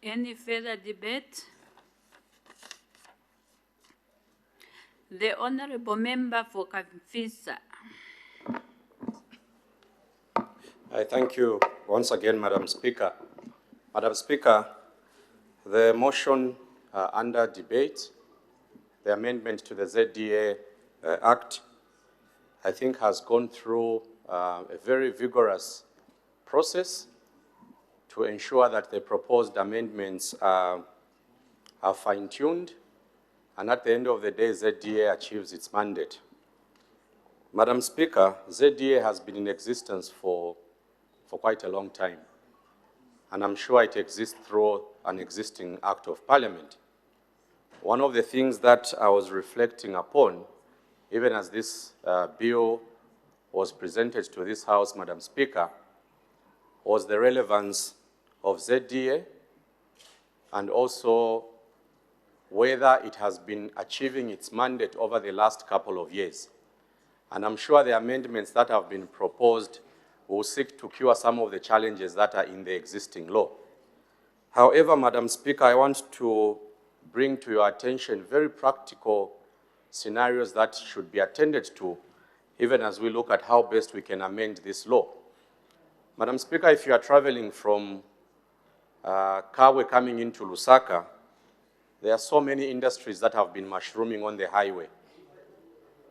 Any further debate? The Honourable Member for Kafisa. I thank you once again, Madam Speaker. Madam Speaker, the motion under debate, the amendment to the ZDA Act, I think has gone through a very vigorous process to ensure that the proposed amendments are fine-tuned, and at the end of the day, ZDA achieves its mandate. Madam Speaker, ZDA has been in existence for quite a long time, and I'm sure it exists through an existing Act of Parliament. One of the things that I was reflecting upon, even as this bill was presented to this House, Madam Speaker, was the relevance of ZDA and also whether it has been achieving its mandate over the last couple of years. And I'm sure the amendments that have been proposed will seek to cure some of the challenges that are in the existing law. However, Madam Speaker, I want to bring to your attention very practical scenarios that should be attended to, even as we look at how best we can amend this law. Madam Speaker, if you are traveling from Kabwe coming into Lusaka, there are so many industries that have been mushrooming on the highway.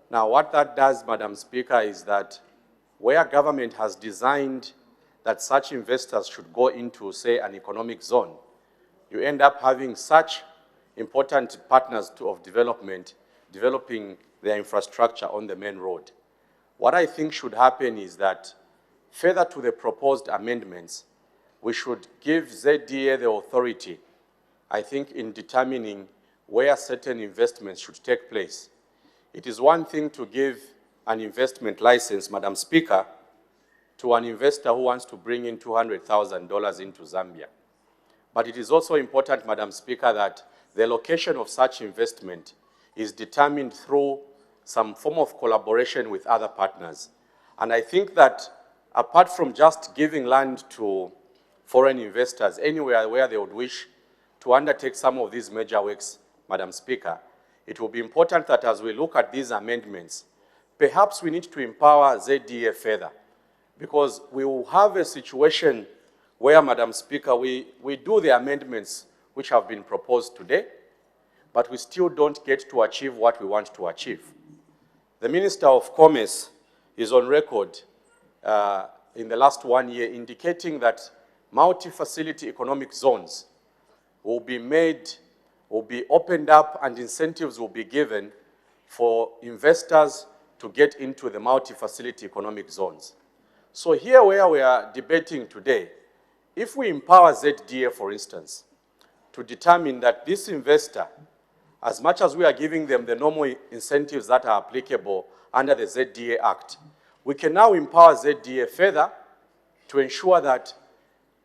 Now, what that does, Madam Speaker, is that where government has designed that such investors should go into, say, an economic zone, you end up having such important partners of development developing their infrastructure on the main road. What I think should happen is that, further to the proposed amendments, we should give ZDA the authority, I think, in determining where certain investments should take place. It is one thing to give an investment license, Madam Speaker, to an investor who wants to bring in $200,000 into Zambia. But it is also important, Madam Speaker, that the location of such investment is determined through some form of collaboration with other partners. And I think that apart from just giving land to foreign investors anywhere where they would wish to undertake some of these major works, Madam Speaker, it will be important that as we look at these amendments, perhaps we need to empower ZDA further, because we will have a situation where, Madam Speaker, we do the amendments which have been proposed today, but we still don't get to achieve what we want to achieve. The Minister of Commerce is on record in the last 1 year indicating that multi-facility economic zones will be made, will be opened up, and incentives will be given for investors to get into the multi-facility economic zones. So here where we are debating today, if we empower ZDA, for instance, to determine that this investor, as much as we are giving them the normal incentives that are applicable under the ZDA Act, we can now empower ZDA further to ensure that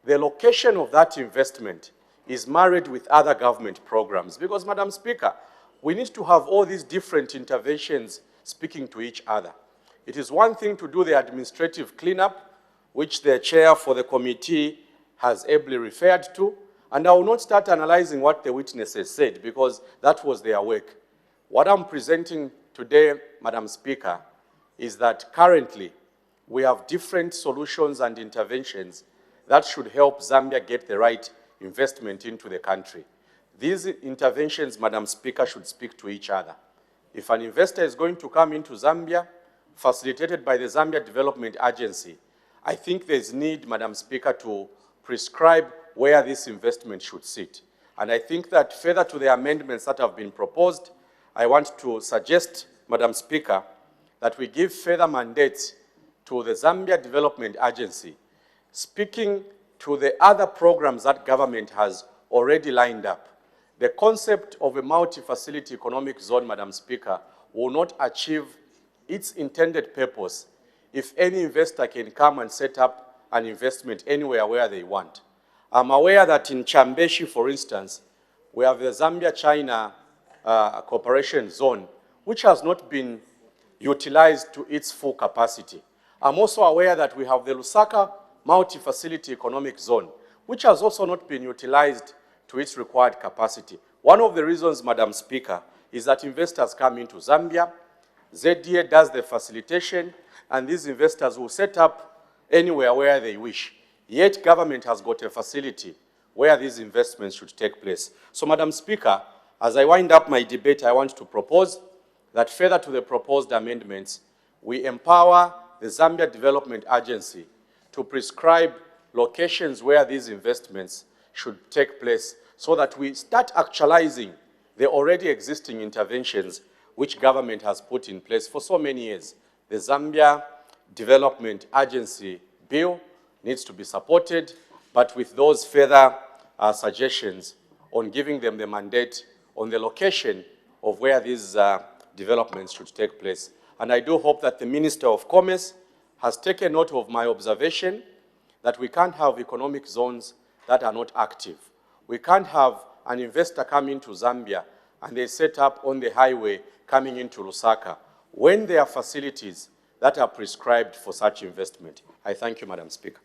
the location of that investment is married with other government programs. Because, Madam Speaker, we need to have all these different interventions speaking to each other. It is one thing to do the administrative cleanup, which the chair for the committee has ably referred to, and I will not start analyzing what the witnesses said, because that was their work. What I'm presenting today, Madam Speaker, is that currently we have different solutions and interventions that should help Zambia get the right investment into the country. These interventions, Madam Speaker, should speak to each other. If an investor is going to come into Zambia, facilitated by the Zambia Development Agency, I think there's need, Madam Speaker, to prescribe where this investment should sit. And I think that further to the amendments that have been proposed, I want to suggest, Madam Speaker, that we give further mandates to the Zambia Development Agency, speaking to the other programs that government has already lined up. The concept of a multi-facility economic zone, Madam Speaker, will not achieve its intended purpose if any investor can come and set up an investment anywhere where they want. I'm aware that in Chambeshi, for instance, we have the Zambia-China cooperation zone, which has not been utilized to its full capacity. I'm also aware that we have the Lusaka multi-facility economic zone, which has also not been utilized to its required capacity. One of the reasons, Madam Speaker, is that investors come into Zambia, ZDA does the facilitation, and these investors will set up anywhere where they wish. Yet government has got a facility where these investments should take place. So, Madam Speaker, as I wind up my debate, I want to propose that further to the proposed amendments, we empower the Zambia Development Agency to prescribe locations where these investments should take place so that we start actualizing the already existing interventions which government has put in place for so many years. The Zambia Development Agency bill needs to be supported, but with those further suggestions on giving them the mandate on the location of where these developments should take place. And I do hope that the Minister of Commerce has taken note of my observation that we can't have economic zones that are not active. We can't have an investor come into Zambia and they set up on the highway coming into Lusaka when there are facilities that are prescribed for such investment. I thank you, Madam Speaker.